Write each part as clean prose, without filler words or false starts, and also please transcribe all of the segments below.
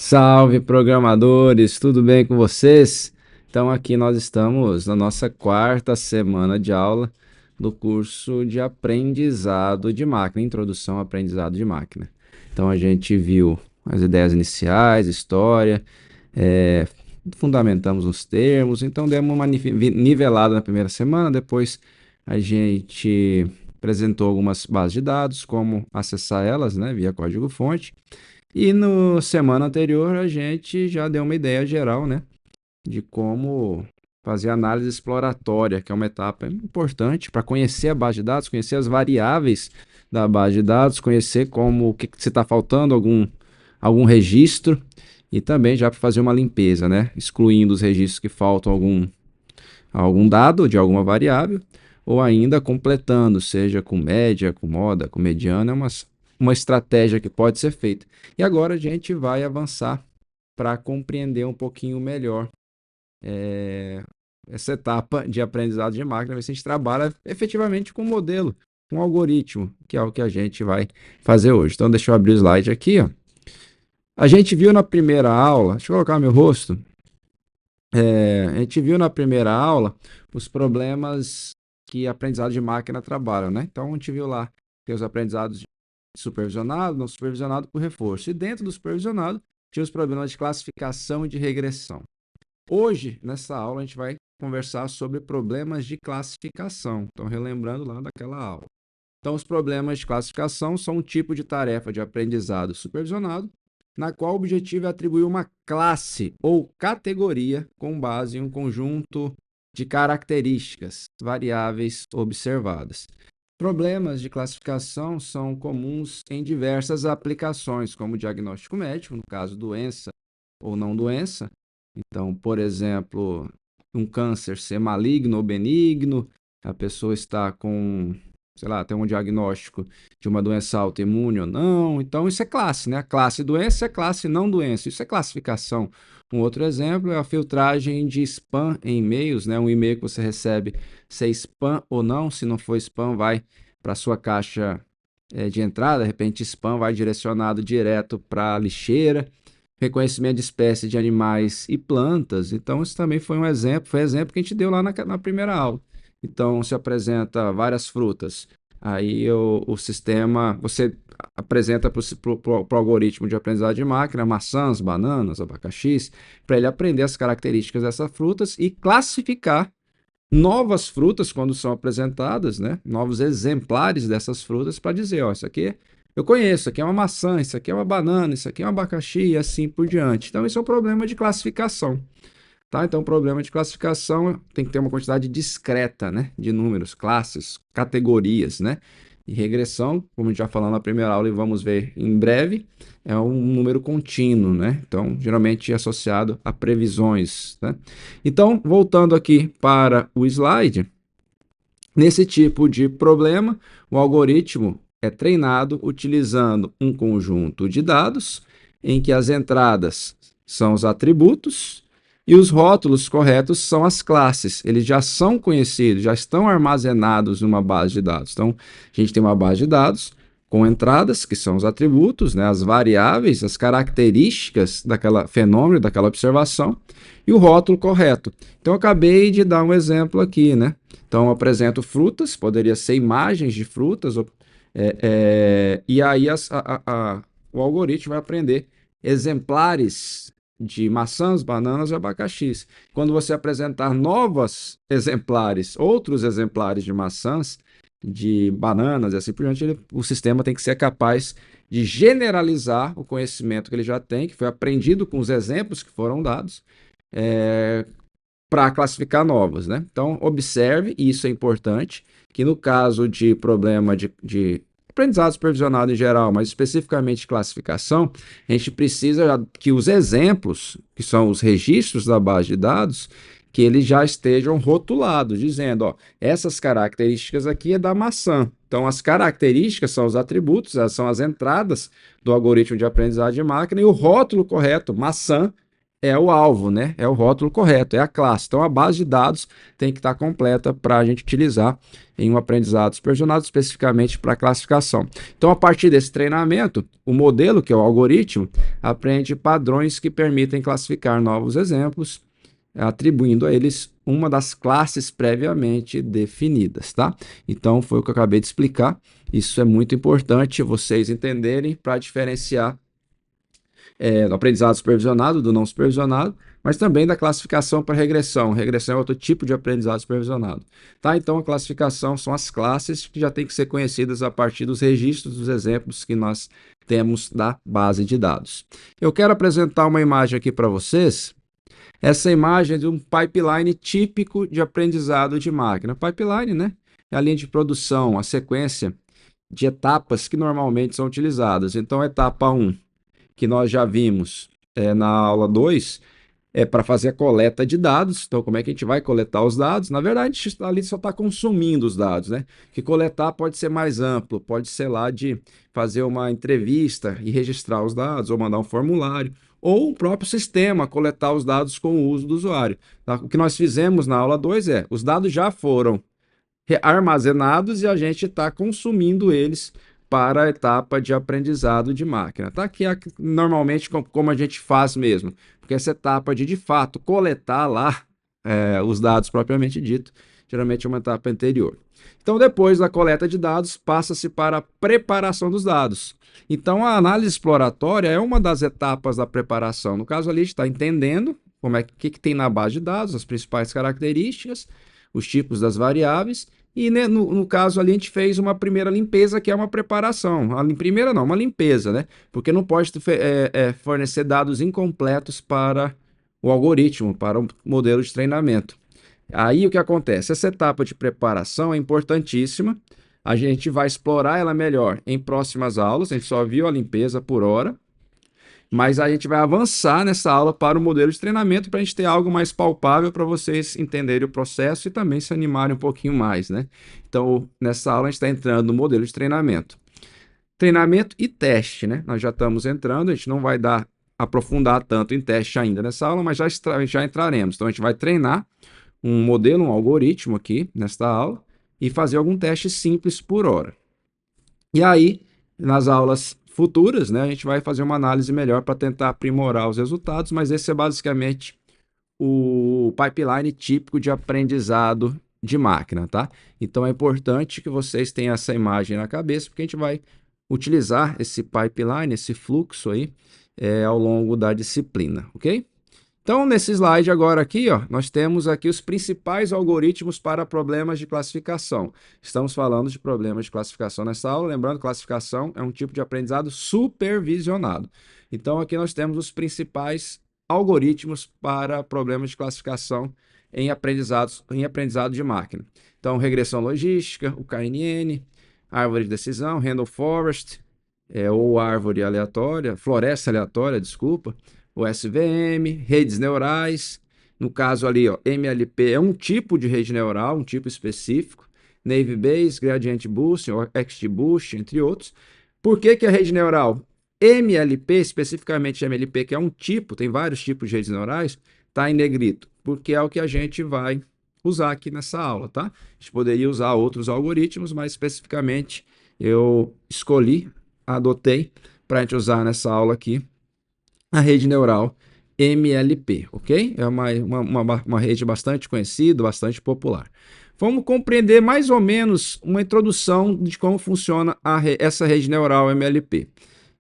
Salve, programadores, tudo bem com vocês? Então, aqui nós estamos na nossa quarta semana de aula do curso de aprendizado de máquina, Introdução ao Aprendizado de Máquina. Então, a gente viu as ideias iniciais, história, eh, fundamentamos os termos, então demos uma nivelada na primeira semana, depois a gente apresentou algumas bases de dados, como acessar elas, né, via código-fonte. E no semana anterior a gente já deu uma ideia geral, né, de como fazer análise exploratória, que é uma etapa importante para conhecer a base de dados, conhecer as variáveis da base de dados, conhecer como o que se está faltando algum registro e também já para fazer uma limpeza, né, excluindo os registros que faltam algum dado de alguma variável ou ainda completando, seja com média, com moda, com mediana, é uma estratégia que pode ser feita. E agora a gente vai avançar para compreender um pouquinho melhor essa etapa de aprendizado de máquina, ver se a gente trabalha efetivamente com um modelo, com um algoritmo, que é o que a gente vai fazer hoje. Então, deixa eu abrir o slide aqui. Ó. A gente viu na primeira aula, deixa eu colocar meu rosto, a gente viu na primeira aula os problemas que aprendizado de máquina trabalham, né? Então, a gente viu lá, tem os aprendizados supervisionado, não supervisionado por reforço. E dentro do supervisionado, tinha os problemas de classificação e de regressão. Hoje, nessa aula, a gente vai conversar sobre problemas de classificação. Então, relembrando lá daquela aula. Então, os problemas de classificação são um tipo de tarefa de aprendizado supervisionado, na qual o objetivo é atribuir uma classe ou categoria com base em um conjunto de características variáveis observadas. Problemas de classificação são comuns em diversas aplicações, como diagnóstico médico, no caso doença ou não doença. Então, por exemplo, um câncer ser maligno ou benigno, a pessoa está com, sei lá, tem um diagnóstico de uma doença autoimune ou não. Então, isso é classe, né? A classe doença é classe não doença. Isso é classificação. Um outro exemplo é a filtragem de spam em e-mails, né? Um e-mail que você recebe, se é spam ou não. Se não for spam, vai para a sua caixa de entrada. De repente, spam vai direcionado direto para a lixeira. Reconhecimento de espécies de animais e plantas. Então, isso também foi um exemplo, foi exemplo que a gente deu lá na primeira aula. Então, se apresenta várias frutas. Aí o sistema, você apresenta para o algoritmo de aprendizado de máquina maçãs, bananas, abacaxis, para ele aprender as características dessas frutas e classificar novas frutas quando são apresentadas, né? Novos exemplares dessas frutas para dizer, ó, isso aqui eu conheço, isso aqui é uma maçã, isso aqui é uma banana, isso aqui é um abacaxi e assim por diante. Então, isso é um problema de classificação. Tá? Então, o problema de classificação tem que ter uma quantidade discreta, né, de números, classes, categorias, né? E regressão, como a gente já falou na primeira aula e vamos ver em breve, é um número contínuo, né? Então, geralmente associado a previsões, né? Então, voltando aqui para o slide, nesse tipo de problema, o algoritmo é treinado utilizando um conjunto de dados em que as entradas são os atributos e os rótulos corretos são as classes. Eles já são conhecidos, já estão armazenados numa base de dados. Então, a gente tem uma base de dados com entradas, que são os atributos, né, as variáveis, as características daquela fenômeno, daquela observação, e o rótulo correto. Então, eu acabei de dar um exemplo aqui, né? Então, eu apresento frutas, poderia ser imagens de frutas, e aí o algoritmo vai aprender exemplares de maçãs, bananas e abacaxis. Quando você apresentar novos exemplares, outros exemplares de maçãs, de bananas e assim por diante, o sistema tem que ser capaz de generalizar o conhecimento que ele já tem, que foi aprendido com os exemplos que foram dados, para classificar novos, né? Então, observe, e isso é importante, que no caso de problema de aprendizado supervisionado em geral, mas especificamente de classificação, a gente precisa que os exemplos, que são os registros da base de dados, que eles já estejam rotulados, dizendo, ó, essas características aqui é da maçã. Então, as características são os atributos, são as entradas do algoritmo de aprendizagem de máquina, e o rótulo correto, maçã, é o alvo, né? É o rótulo correto, é a classe. Então a base de dados tem que estar completa para a gente utilizar em um aprendizado supervisionado, especificamente para classificação. Então, a partir desse treinamento, o modelo, que é o algoritmo, aprende padrões que permitem classificar novos exemplos, atribuindo a eles uma das classes previamente definidas, tá? Então, foi o que eu acabei de explicar. Isso é muito importante vocês entenderem para diferenciar do aprendizado supervisionado, do não supervisionado, mas também da classificação para regressão. Regressão é outro tipo de aprendizado supervisionado. Tá? Então, a classificação são as classes que já têm que ser conhecidas a partir dos registros, dos exemplos que nós temos da base de dados. Eu quero apresentar uma imagem aqui para vocês. Essa imagem é de um pipeline típico de aprendizado de máquina. Pipeline, né? É a linha de produção, a sequência de etapas que normalmente são utilizadas. Então, a etapa 1, que nós já vimos na aula 2, é para fazer a coleta de dados. Então, como é que a gente vai coletar os dados? Na verdade, a gente ali só está consumindo os dados, né? Que coletar pode ser mais amplo, pode ser lá de fazer uma entrevista e registrar os dados, ou mandar um formulário, ou o próprio sistema coletar os dados com o uso do usuário. Tá? O que nós fizemos na aula 2 os dados já foram armazenados e a gente está consumindo eles para a etapa de aprendizado de máquina. Tá? Que é normalmente como a gente faz mesmo, porque essa etapa de fato coletar lá os dados propriamente dito, geralmente é uma etapa anterior. Então, depois da coleta de dados, passa-se para a preparação dos dados. Então, a análise exploratória é uma das etapas da preparação. No caso ali, a gente está entendendo como é que tem na base de dados, as principais características, os tipos das variáveis, e né, no caso ali a gente fez uma primeira limpeza, que é uma preparação. A primeira não, uma limpeza, né? Porque não pode fornecer dados incompletos para o algoritmo, para o modelo de treinamento. Aí o que acontece? Essa etapa de preparação é importantíssima. A gente vai explorar ela melhor em próximas aulas. A gente só viu a limpeza por hora. Mas a gente vai avançar nessa aula para o modelo de treinamento para a gente ter algo mais palpável para vocês entenderem o processo e também se animarem um pouquinho mais, né? Então, nessa aula a gente está entrando no modelo de treinamento. Treinamento e teste, né? Nós já estamos entrando, a gente não vai aprofundar tanto em teste ainda nessa aula, mas já entraremos. Então, a gente vai treinar um modelo, um algoritmo aqui nesta aula e fazer algum teste simples por hora. E aí, nas aulas futuras, né, a gente vai fazer uma análise melhor para tentar aprimorar os resultados, mas esse é basicamente o pipeline típico de aprendizado de máquina, tá? Então é importante que vocês tenham essa imagem na cabeça, porque a gente vai utilizar esse pipeline, esse fluxo aí, ao longo da disciplina, ok? Então, nesse slide agora aqui, ó, nós temos aqui os principais algoritmos para problemas de classificação. Estamos falando de problemas de classificação nessa aula. Lembrando, classificação é um tipo de aprendizado supervisionado. Então, aqui nós temos os principais algoritmos para problemas de classificação em aprendizado de máquina. Então, regressão logística, o KNN, árvore de decisão, Random Forest, ou árvore aleatória, floresta aleatória, desculpa, o SVM, redes neurais, no caso ali, ó, MLP é um tipo de rede neural, um tipo específico, Naive Bayes, Gradient Boosting, XGBoost, entre outros. Por que a rede neural? MLP, especificamente MLP, que é um tipo, tem vários tipos de redes neurais, está em negrito, porque é o que a gente vai usar aqui nessa aula, tá? A gente poderia usar outros algoritmos, mas especificamente eu adotei para a gente usar nessa aula aqui a rede neural MLP, ok? É uma rede bastante conhecida, bastante popular. Vamos compreender mais ou menos uma introdução de como funciona essa rede neural MLP.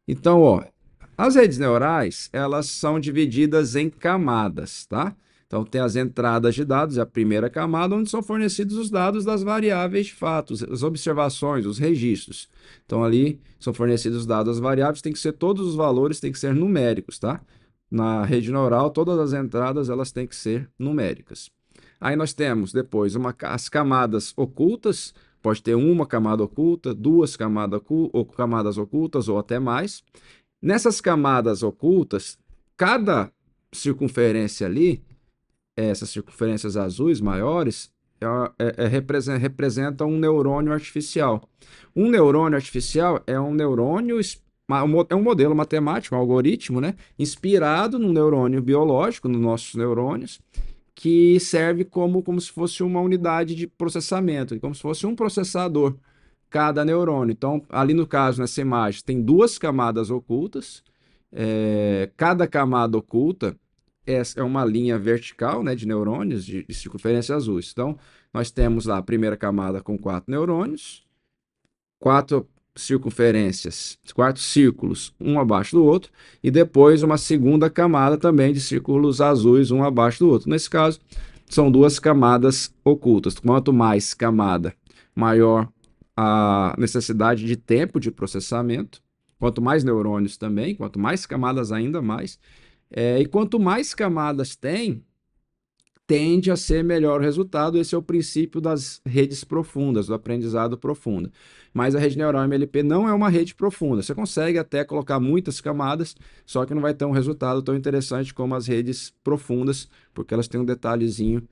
Então, ó, as redes neurais, elas são divididas em camadas, tá? Então, tem as entradas de dados, a primeira camada, onde são fornecidos os dados das variáveis de fato, as observações, os registros. Então, ali são fornecidos os dados das variáveis, tem que ser todos os valores, tem que ser numéricos, tá? Na rede neural, todas as entradas, elas têm que ser numéricas. Aí nós temos, depois, as camadas ocultas, pode ter uma camada oculta, duas camadas ocultas ou até mais. Nessas camadas ocultas, cada circunferência ali, essas circunferências azuis maiores, representam um neurônio artificial. Um neurônio artificial é um neurônio É um modelo matemático, um algoritmo, né? Inspirado no neurônio biológico, nos nossos neurônios, que serve como se fosse uma unidade de processamento, como se fosse um processador cada neurônio. Então, ali no caso, nessa imagem, tem duas camadas ocultas. Cada camada oculta é uma linha vertical, né, de neurônios de circunferência azuis. Então, nós temos lá a primeira camada com 4 neurônios, 4 circunferências, 4 círculos, um abaixo do outro, e depois uma segunda camada também de círculos azuis, um abaixo do outro. Nesse caso, são duas camadas ocultas. Quanto mais camada, maior a necessidade de tempo de processamento. Quanto mais neurônios também, quanto mais camadas, ainda mais. E quanto mais camadas tem, tende a ser melhor o resultado. Esse é o princípio das redes profundas, do aprendizado profundo. Mas a rede neural MLP não é uma rede profunda. Você consegue até colocar muitas camadas, só que não vai ter um resultado tão interessante como as redes profundas, porque elas têm um detalhezinho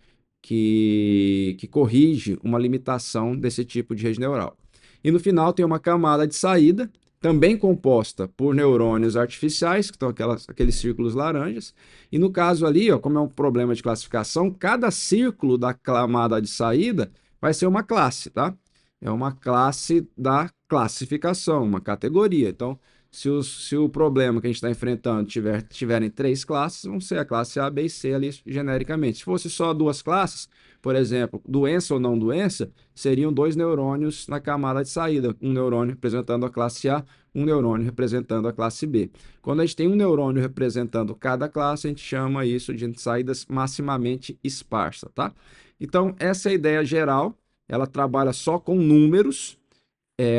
que corrige uma limitação desse tipo de rede neural. E no final tem uma camada de saída, também composta por neurônios artificiais, que estão aqueles círculos laranjas. E no caso ali, ó, como é um problema de classificação, cada círculo da camada de saída vai ser uma classe, tá? É uma classe da classificação, uma categoria. Então, se o problema que a gente está enfrentando tiverem 3 classes, vão ser a classe A, B e C ali genericamente. Se fosse só 2 classes, por exemplo, doença ou não doença, seriam 2 neurônios na camada de saída, um neurônio representando a classe A, um neurônio representando a classe B. Quando a gente tem um neurônio representando cada classe, a gente chama isso de saídas maximamente esparsas, tá? Então, essa é a ideia geral. Ela trabalha só com números,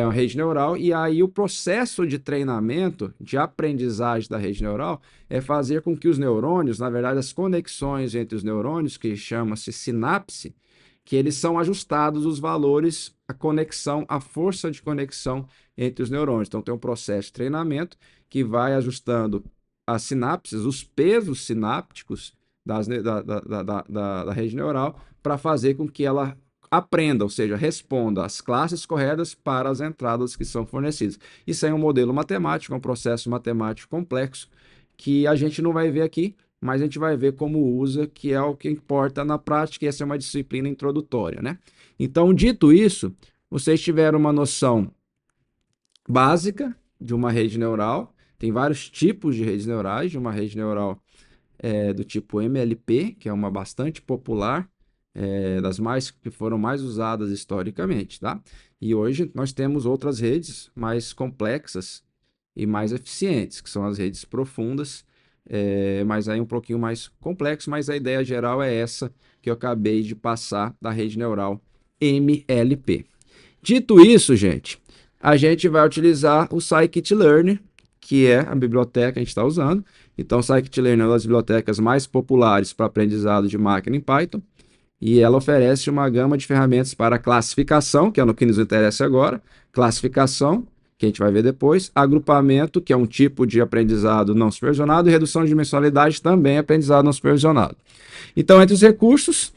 a rede neural, e aí o processo de treinamento, de aprendizagem da rede neural, é fazer com que os neurônios, na verdade, as conexões entre os neurônios, que chama-se sinapse, que eles são ajustados os valores, a conexão, a força de conexão entre os neurônios. Então, tem um processo de treinamento que vai ajustando as sinapses, os pesos sinápticos da rede neural, para fazer com que ela aprenda, ou seja, responda às classes corretas para as entradas que são fornecidas. Isso é um modelo matemático, é um processo matemático complexo que a gente não vai ver aqui, mas a gente vai ver como usa, que é o que importa na prática, e essa é uma disciplina introdutória, né? Então, dito isso, vocês tiveram uma noção básica de uma rede neural. Tem vários tipos de redes neurais, de uma rede neural do tipo MLP, que é uma bastante popular, das mais que foram mais usadas historicamente, tá? E hoje nós temos outras redes mais complexas e mais eficientes, que são as redes profundas, mas aí um pouquinho mais complexo, mas a ideia geral é essa que eu acabei de passar da rede neural MLP. Dito isso, gente, a gente vai utilizar o Scikit-Learn, que é a biblioteca que a gente está usando. Então, o Scikit-Learn é uma das bibliotecas mais populares para aprendizado de máquina em Python, e ela oferece uma gama de ferramentas para classificação, que é no que nos interessa agora, classificação, que a gente vai ver depois, agrupamento, que é um tipo de aprendizado não supervisionado, e redução de dimensionalidade, também aprendizado não supervisionado. Então, entre os recursos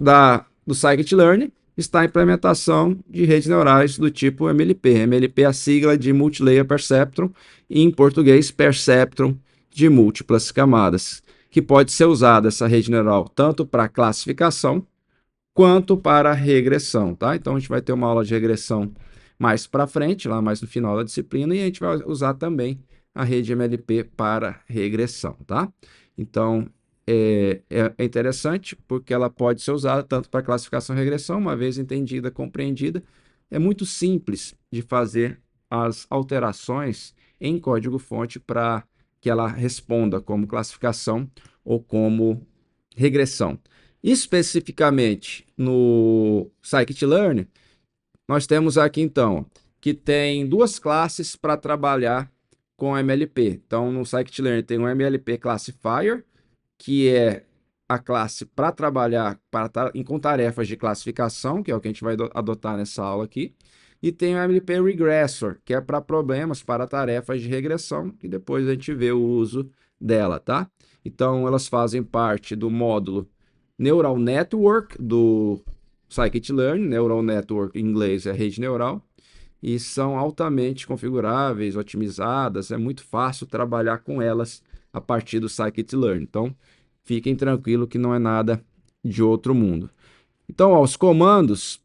do Scikit-Learn está a implementação de redes neurais do tipo MLP. MLP é a sigla de Multilayer Perceptron, e em português, Perceptron de múltiplas camadas, que pode ser usada essa rede neural tanto para classificação quanto para regressão, tá? Então, a gente vai ter uma aula de regressão mais para frente, lá mais no final da disciplina, e a gente vai usar também a rede MLP para regressão, tá? Então, é interessante porque ela pode ser usada tanto para classificação e regressão, uma vez entendida, compreendida. É muito simples de fazer as alterações em código-fonte para que ela responda como classificação ou como regressão. Especificamente no Scikit-Learn, nós temos aqui então que tem 2 classes para trabalhar com MLP. Então, no Scikit-Learn tem um MLP Classifier, que é a classe para trabalhar com tarefas de classificação, que é o que a gente vai adotar nessa aula aqui. E tem o MLP Regressor, que é para problemas, para tarefas de regressão, que depois a gente vê o uso dela, tá? Então, elas fazem parte do módulo Neural Network do Scikit-Learn. Neural Network em inglês é rede neural. e são altamente configuráveis, otimizadas, é muito fácil trabalhar com elas a partir do scikit-learn. Então, fiquem tranquilos que não é nada de outro mundo. Então, ó, os comandos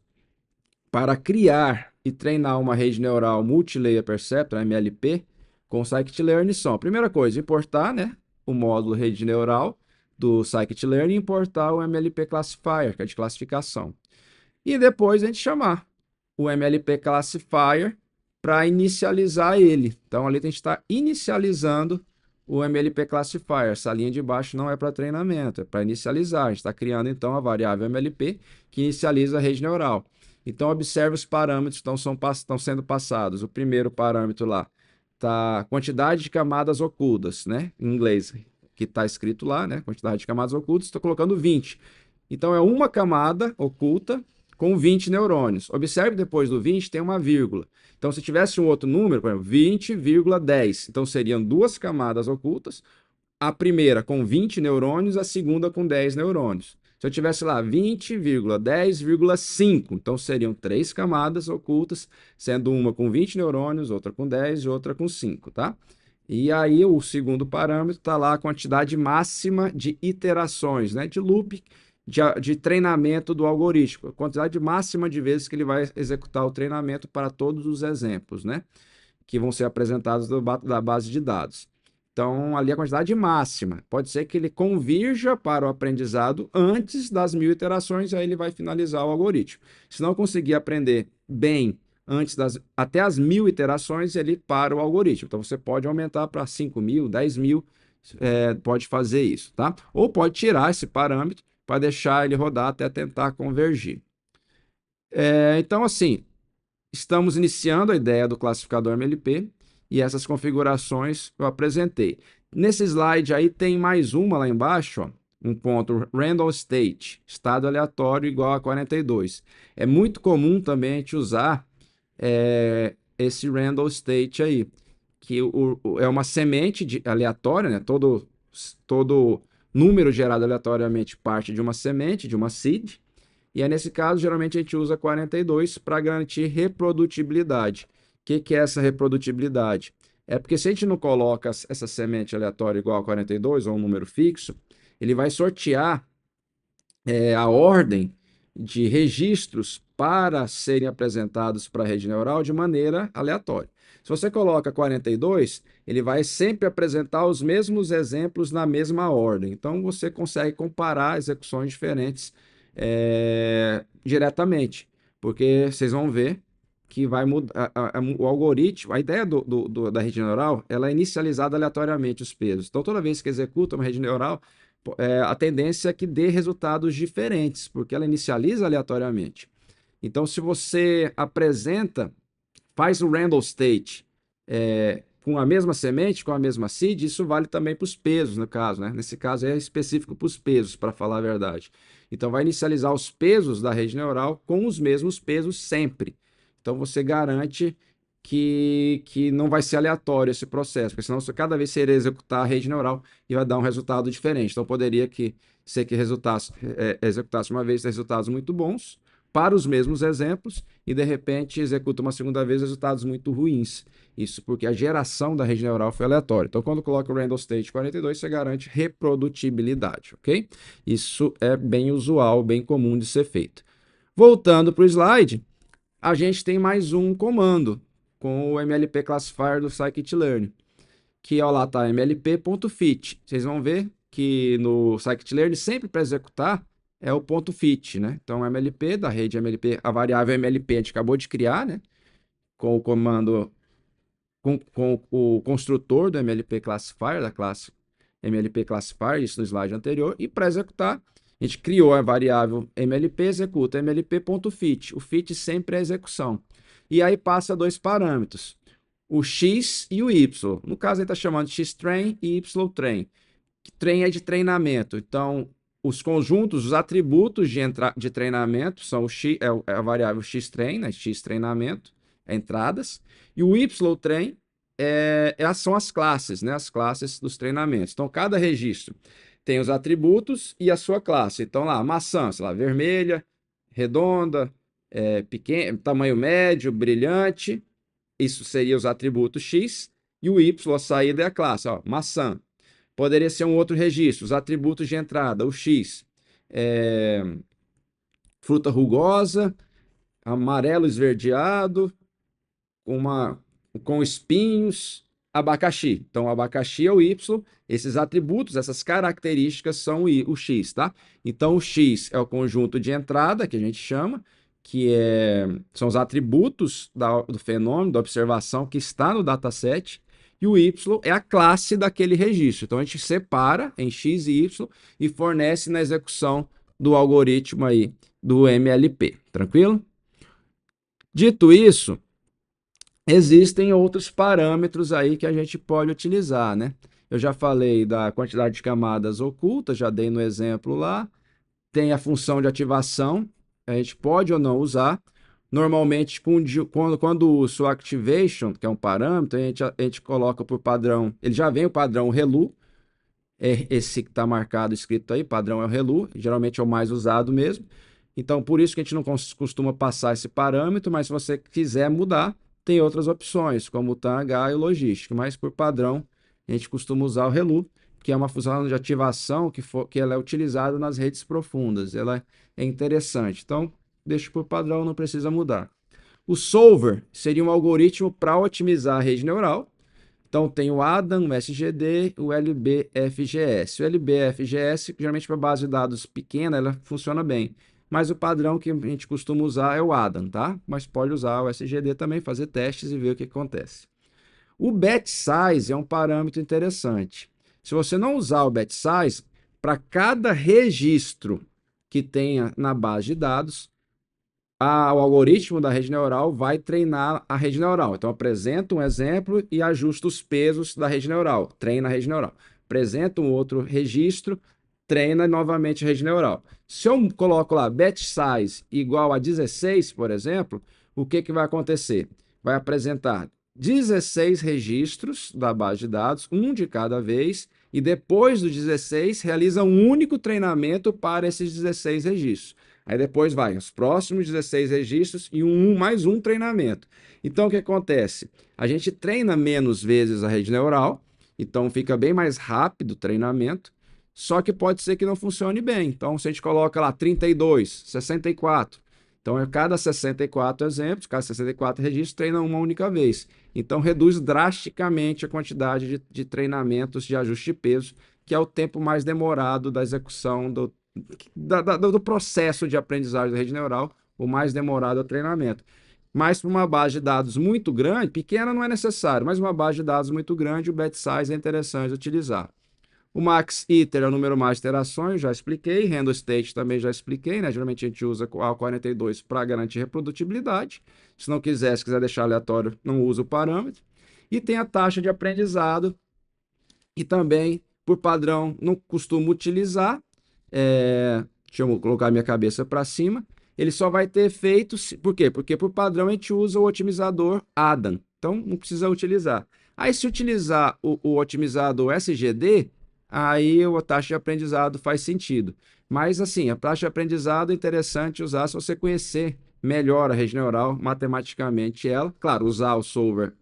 para criar e treinar uma rede neural Multilayer Perceptor, MLP, com scikit-learn são, a primeira coisa, importar, né, o módulo rede neural do scikit-learn e importar o MLP Classifier, que é de classificação. E depois a gente chamar o MLP Classifier para inicializar ele. Então, ali a gente está inicializando o MLP Classifier. Essa linha de baixo não é para treinamento, é para inicializar. A gente está criando, então, a variável MLP que inicializa a rede neural. Então, observe os parâmetros que estão sendo passados. O primeiro parâmetro lá está quantidade de camadas ocultas, né? Em inglês, que está escrito lá, né? Quantidade de camadas ocultas, estou colocando 20. Então, é uma camada oculta com 20 neurônios. Observe depois do 20 tem uma vírgula. Então, se tivesse um outro número, por exemplo, 20,10, então seriam duas camadas ocultas, a primeira com 20 neurônios, a segunda com 10 neurônios. Se eu tivesse lá 20,10,5, então seriam três camadas ocultas, sendo uma com 20 neurônios, outra com 10 e outra com 5, tá? E aí o segundo parâmetro está lá a quantidade máxima de iterações, né? De loop, de treinamento do algoritmo, a quantidade máxima de vezes que ele vai executar o treinamento para todos os exemplos, né? Que vão ser apresentados da base de dados. Então, ali a quantidade máxima. Pode ser que ele convirja para o aprendizado antes das 1000 iterações, aí ele vai finalizar o algoritmo. Se não conseguir aprender bem até as 1000 iterações, ele para o algoritmo. Então, você pode aumentar para 5.000, 10.000, pode fazer isso, tá? Ou pode tirar esse parâmetro para deixar ele rodar até tentar convergir. Então, assim, estamos iniciando a ideia do classificador MLP e essas configurações eu apresentei. Nesse slide aí tem mais uma lá embaixo, ó, um ponto random state, estado aleatório igual a 42. É muito comum também a gente usar esse random state aí, que é uma semente aleatória, né? Todo número gerado aleatoriamente parte de uma semente, de uma seed, e aí, nesse caso, geralmente a gente usa 42 para garantir reprodutibilidade. O que é essa reprodutibilidade? É porque se a gente não coloca essa semente aleatória igual a 42 ou um número fixo, ele vai sortear a ordem de registros para serem apresentados para a rede neural de maneira aleatória. Se você coloca 42, ele vai sempre apresentar os mesmos exemplos na mesma ordem. Então, você consegue comparar execuções diferentes diretamente, porque vocês vão ver que vai mudar o algoritmo, a ideia da rede neural, ela é inicializada aleatoriamente os pesos. Então, toda vez que executa uma rede neural, a tendência é que dê resultados diferentes, porque ela inicializa aleatoriamente. Então, se você faz o random state com a mesma semente, com a mesma seed, isso vale também para os pesos, no caso, né? Nesse caso é específico para os pesos, para falar a verdade. Então, vai inicializar os pesos da rede neural com os mesmos pesos sempre. Então, você garante que não vai ser aleatório esse processo, porque senão cada vez você iria executar a rede neural e vai dar um resultado diferente. Então, poderia ser que executasse uma vez resultados muito bons para os mesmos exemplos e, de repente, executa uma segunda vez resultados muito ruins. Isso porque a geração da rede neural foi aleatória. Então, quando coloca o random state 42, você garante reprodutibilidade, ok? Isso é bem usual, bem comum de ser feito. Voltando para o slide, a gente tem mais um comando com o MLP Classifier do Scikit-learn, que ó, lá está mlp.fit. Vocês vão ver que no Scikit-learn, sempre para executar, é o ponto .fit, né? Então, MLP, da rede MLP, a variável MLP a gente acabou de criar, né? Com o comando, com o construtor do MLP Classifier, da classe MLP Classifier, isso no slide anterior, e para executar, a gente criou a variável MLP, executa mlp.fit. O fit sempre é execução. E aí passa dois parâmetros, o x e o y. No caso, ele está chamando de xtrain e ytrain. Train é de treinamento. Então, os conjuntos, os atributos de treinamento são a variável xtrain, né? X treinamento, entradas, e o ytrain são as classes, né? As classes dos treinamentos. Então, cada registro tem os atributos e a sua classe. Então, lá, maçã, sei lá, vermelha, redonda, pequeno, tamanho médio, brilhante, isso seria os atributos X, e o Y, a saída é a classe, ó, maçã. Poderia ser um outro registro, os atributos de entrada, o X, é, fruta rugosa, amarelo esverdeado, uma, com espinhos, abacaxi. Então, o abacaxi é o Y, esses atributos, essas características são o X, tá? Então, o X é o conjunto de entrada, que a gente chama, são os atributos do fenômeno, da observação que está no dataset, e o Y é a classe daquele registro. Então, a gente separa em X e Y e fornece na execução do algoritmo aí do MLP, tranquilo? Dito isso, existem outros parâmetros aí que a gente pode utilizar, né? Eu já falei da quantidade de camadas ocultas, já dei no exemplo lá. Tem a função de ativação, a gente pode ou não usar. Normalmente, quando uso o activation, que é um parâmetro, a gente coloca por padrão, ele já vem o padrão ReLU, esse que está marcado, escrito aí, padrão é o ReLU, geralmente é o mais usado mesmo. Então, por isso que a gente não costuma passar esse parâmetro, mas se você quiser mudar, tem outras opções, como o TANH e o Logistic, mas por padrão, a gente costuma usar o ReLU, que é uma função de ativação que ela é utilizada nas redes profundas. Ela é interessante. Então, deixa por padrão, não precisa mudar. O solver seria um algoritmo para otimizar a rede neural. Então, tem o ADAM, o SGD, o LBFGS. O LBFGS, geralmente para base de dados pequena, ela funciona bem. Mas o padrão que a gente costuma usar é o ADAM, tá? Mas pode usar o SGD também, fazer testes e ver o que acontece. O batch size é um parâmetro interessante. Se você não usar o batch size, para cada registro que tenha na base de dados, o algoritmo da rede neural vai treinar a rede neural. Então, apresenta um exemplo e ajusta os pesos da rede neural, treina a rede neural. Apresenta um outro registro, treina novamente a rede neural. Se eu coloco lá batch size igual a 16, por exemplo, o que vai acontecer? Vai apresentar 16 registros da base de dados, um de cada vez, e depois do 16 realiza um único treinamento para esses 16 registros. Aí depois vai os próximos 16 registros e mais um treinamento. Então, o que acontece? A gente treina menos vezes a rede neural, então fica bem mais rápido o treinamento, só que pode ser que não funcione bem. Então, se a gente coloca lá 32, 64, então a cada 64 exemplos, cada 64 registros, treina uma única vez. Então, reduz drasticamente a quantidade de treinamentos de ajuste de peso, que é o tempo mais demorado da execução do processo de aprendizagem da rede neural, o mais demorado é o treinamento. Mas para uma base de dados muito grande, pequena não é necessário, mas uma base de dados muito grande, o batch size é interessante utilizar. O max iter é o número máximo de iterações, já expliquei. Handle state também já expliquei, né? Geralmente a gente usa a 42 para garantir reprodutibilidade. Se não quiser, se quiser deixar aleatório, não usa o parâmetro. E tem a taxa de aprendizado, e também, por padrão, não costumo utilizar. Deixa eu colocar minha cabeça para cima. Ele só vai ter efeito. Por quê? Porque por padrão a gente usa o otimizador ADAM. Então não precisa utilizar. Aí, se utilizar o otimizador SGD, aí a taxa de aprendizado faz sentido. Mas, assim, a taxa de aprendizado é interessante usar se você conhecer melhor a rede neural, matematicamente ela. Claro, usar o solver,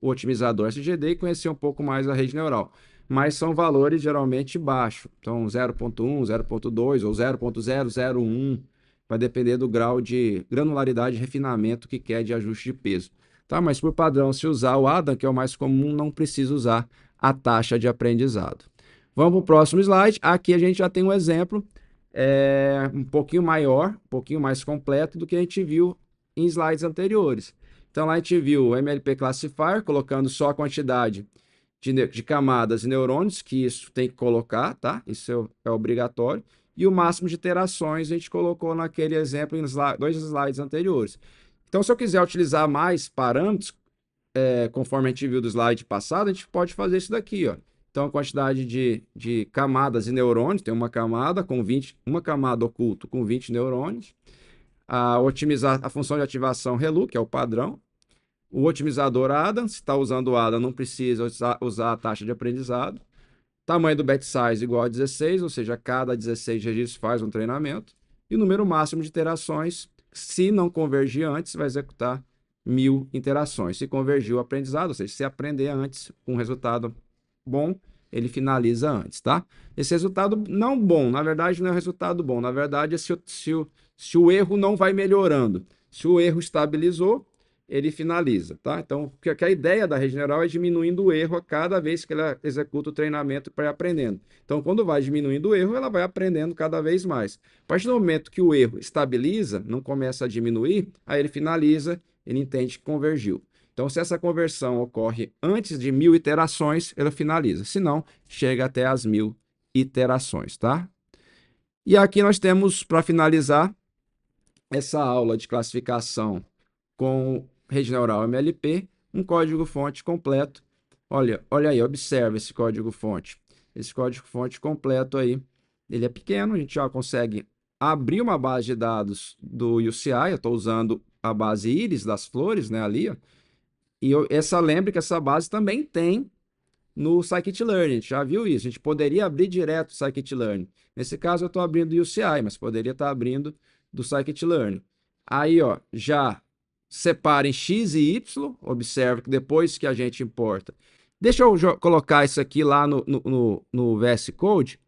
o otimizador SGD e conhecer um pouco mais a rede neural. Mas são valores geralmente baixos. Então, 0.1, 0.2 ou 0.001. Vai depender do grau de granularidade e refinamento que quer de ajuste de peso. Tá? Mas por padrão, se usar o ADAM, que é o mais comum, não precisa usar a taxa de aprendizado. Vamos para o próximo slide. Aqui a gente já tem um exemplo um pouquinho maior, um pouquinho mais completo do que a gente viu em slides anteriores. Então lá a gente viu o MLP Classifier, colocando só a quantidade de camadas e neurônios, que isso tem que colocar, tá? Isso é obrigatório. E o máximo de iterações a gente colocou naquele exemplo em dois slides anteriores. Então, se eu quiser utilizar mais parâmetros, conforme a gente viu do slide passado, a gente pode fazer isso daqui, ó. Então, a quantidade de camadas e neurônios, tem uma camada com 20, uma camada oculta com 20 neurônios. Otimizar a função de ativação ReLU, que é o padrão. O otimizador ADAM, se está usando o ADAM, não precisa usar a taxa de aprendizado. Tamanho do batch size igual a 16, ou seja, cada 16 registros faz um treinamento. E o número máximo de iterações, se não convergir antes, vai executar 1000 interações. Se convergiu o aprendizado, ou seja, se aprender antes com um resultado bom, ele finaliza antes, tá? Esse resultado não bom, na verdade, não é resultado bom. Na verdade, é se o erro não vai melhorando. Se o erro estabilizou, ele finaliza, tá? Então, porque a ideia da rede neural é diminuindo o erro a cada vez que ela executa o treinamento para ir aprendendo. Então, quando vai diminuindo o erro, ela vai aprendendo cada vez mais. A partir do momento que o erro estabiliza, não começa a diminuir, aí ele finaliza, ele entende que convergiu. Então, se essa conversão ocorre antes de 1000 iterações, ela finaliza. Se não, chega até as 1000 iterações, tá? E aqui nós temos, para finalizar, essa aula de classificação com rede neural MLP, um código-fonte completo. Olha aí, observa esse código-fonte. Esse código-fonte completo aí, ele é pequeno, a gente já consegue abrir uma base de dados do UCI, eu estou usando a base íris das flores, né, ali, ó. E lembre que essa base também tem no Scikit-Learn, a gente já viu isso, a gente poderia abrir direto o Scikit-Learn. Nesse caso eu estou abrindo do UCI, mas poderia estar abrindo do Scikit-Learn. Aí, ó, já separem X e Y, observe que depois que a gente importa. Deixa eu colocar isso aqui lá no VS Code,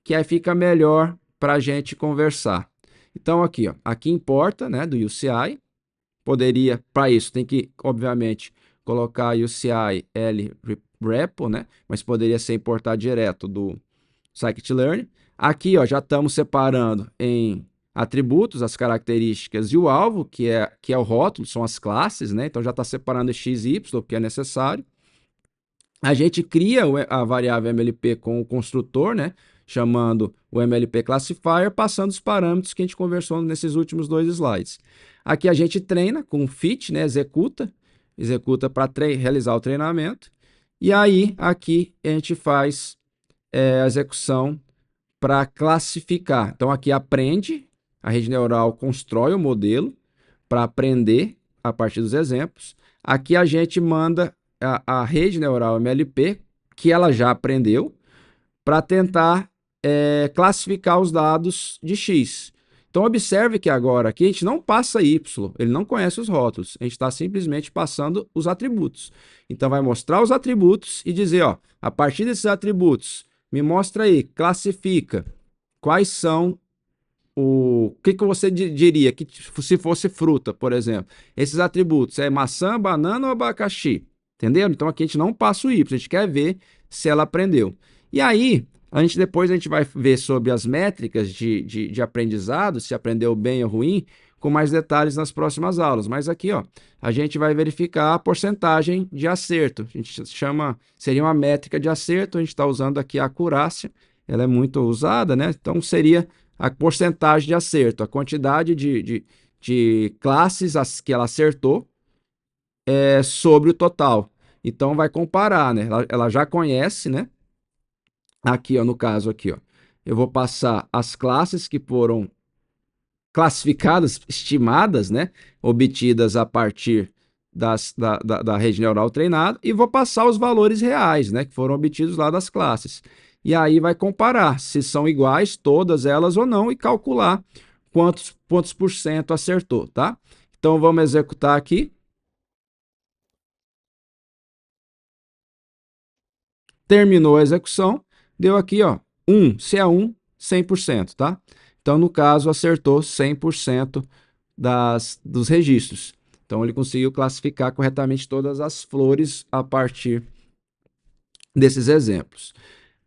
que aí fica melhor para a gente conversar. Então, aqui, ó, aqui importa, né, do UCI. Poderia, para isso, tem que, obviamente, colocar UCI L repo, né? Mas poderia ser importar direto do Scikit-Learn. Aqui, ó, já estamos separando em atributos, as características e o alvo, que é o rótulo, são as classes, né? Então já está separando x e y, que é necessário. A gente cria a variável MLP com o construtor, né? Chamando o MLP Classifier, passando os parâmetros que a gente conversou nesses últimos dois slides. Aqui a gente treina com fit, né? Executa para realizar o treinamento. E aí, aqui a gente faz a execução para classificar. Então, aqui aprende, a rede neural constrói o modelo para aprender a partir dos exemplos. Aqui a gente manda a rede neural MLP, que ela já aprendeu, para tentar classificar os dados de X. Então, observe que agora aqui a gente não passa Y, ele não conhece os rótulos, a gente está simplesmente passando os atributos. Então, vai mostrar os atributos e dizer, ó, a partir desses atributos, me mostra aí, classifica quais são o que você diria que se fosse fruta, por exemplo. Esses atributos é maçã, banana ou abacaxi? Entendeu? Então aqui a gente não passa o Y, a gente quer ver se ela aprendeu. E aí, depois a gente vai ver sobre as métricas de aprendizado, se aprendeu bem ou ruim, com mais detalhes nas próximas aulas. Mas aqui, ó, a gente vai verificar a porcentagem de acerto. A gente chama, seria uma métrica de acerto, a gente está usando aqui a acurácia, ela é muito usada, né? Então seria a porcentagem de acerto, a quantidade de classes que ela acertou sobre o total. Então vai comparar, né? Ela já conhece, né? Aqui, ó, no caso aqui, ó, eu vou passar as classes que foram classificadas, estimadas, né? Obtidas a partir da rede neural treinada e vou passar os valores reais, né? Que foram obtidos lá das classes. E aí vai comparar se são iguais todas elas ou não e calcular quantos por cento acertou, tá? Então vamos executar aqui. Terminou a execução, deu aqui, ó, 1, se é 1, 100%, tá? Então, no caso, acertou 100% dos registros. Então, ele conseguiu classificar corretamente todas as flores a partir desses exemplos.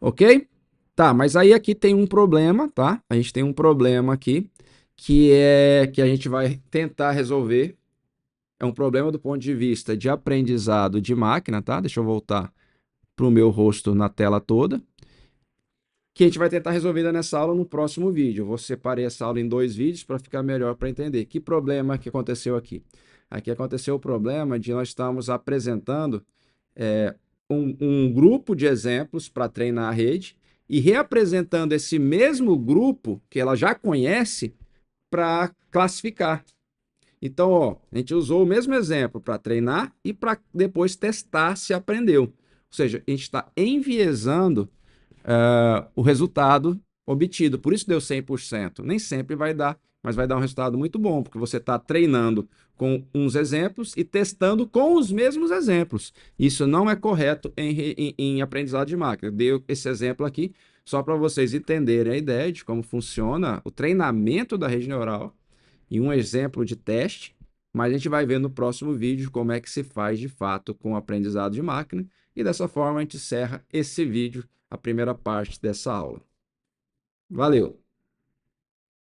Ok? Tá, mas aí aqui tem um problema, tá? A gente tem um problema aqui, que a gente vai tentar resolver. É um problema do ponto de vista de aprendizado de máquina, tá? Deixa eu voltar para o meu rosto na tela toda, que a gente vai tentar resolver nessa aula no próximo vídeo. Eu vou separar essa aula em 2 vídeos para ficar melhor para entender. Que problema que aconteceu aqui? Aqui aconteceu o problema de nós estarmos apresentando um grupo de exemplos para treinar a rede e reapresentando esse mesmo grupo que ela já conhece para classificar. Então, ó, a gente usou o mesmo exemplo para treinar e para depois testar se aprendeu. Ou seja, a gente está enviesando o resultado obtido. Por isso deu 100%. Nem sempre vai dar mas vai dar um resultado muito bom, porque você está treinando com uns exemplos e testando com os mesmos exemplos. Isso não é correto em aprendizado de máquina. Eu dei esse exemplo aqui só para vocês entenderem a ideia de como funciona o treinamento da rede neural e um exemplo de teste, mas a gente vai ver no próximo vídeo como é que se faz de fato com o aprendizado de máquina, e dessa forma a gente encerra esse vídeo, a primeira parte dessa aula. Valeu!